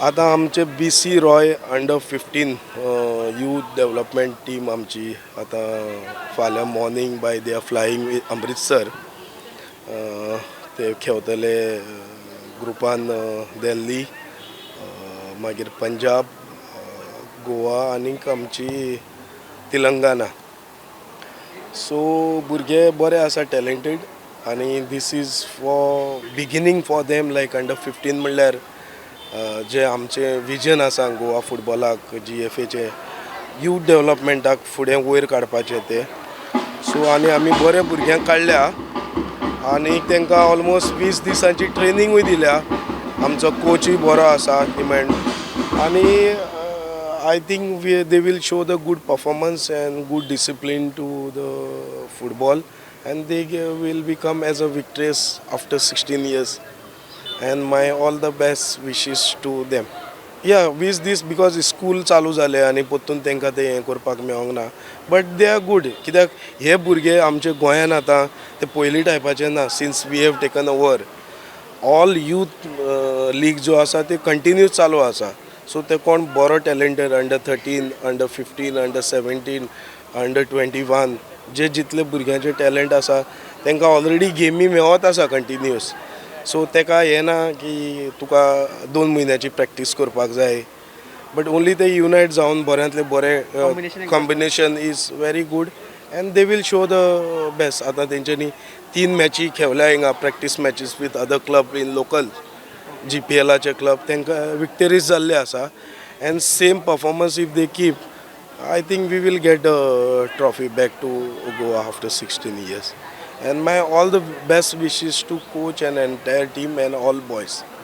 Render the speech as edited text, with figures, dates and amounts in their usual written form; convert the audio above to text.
आता आमचे BC Roy under 15 youth development team आमची आता फाल्यां morning by they are flying Amritsar. ते खेळतले ग्रुपान दिल्ली, मागीर पंजाब, गोवा आनीक आमची तेलंगाना. सो भुरगे बरे आसा टॅलेंटेड आनी this is for beginning for them like under 15 म्हणल्यार जे आमचे विजन आसा गोवा फुटबॉलाक GFAचे यूथ डेव्हलपमेंटाक फुडें वयर काडपाचे ते. सो आमी बरे भुरग्यांक काडल्या आनी तांकां ऑलमोस्ट 20 दिसांची ट्रेनिंगूय दिल्या. आमचो कोचूय बरो आसा हिमेंड आनी I think they will show the good performance and good discipline to the football and they will become as a victorious after 16 years. And my all the best wishes to them. Yeah, 20 this because school चालू जाले आनी पोत्तून तांकां ते हें करपाक मेळोंक ना. But they are good कित्याक हे भुरगे आमचे गोंयान आतां ते पयलीं टायपाचे ना. Since we have taken over all youth league जो आसा ते कंटिन्यूस चालू आसा. सो ते कोण बरो talented under 13, under 15, under 17, under 21 जे जितले भुरग्यांचे टॅलंट आसा तांकां ऑलरेडी गेमी मेळत आसा कंटिन्यूस. सो तेका हें ना की तुका 2 म्हयन्याची प्रॅक्टीस करपाक जाय. बट ओन्ली ते युनायट जावन बऱ्यांतले बरें combination is very good and they will show the best. आतां तेंच्यांनी 3 मॅची खेळल्या हिंगा practice matches with other club in local GPLाचे क्लब तांकां विक्टरीज जाल्ले आसा. And same performance if they keep I think we will get a trophy back to Goa after 16 years. And my all the best wishes to coach and entire team and all boys.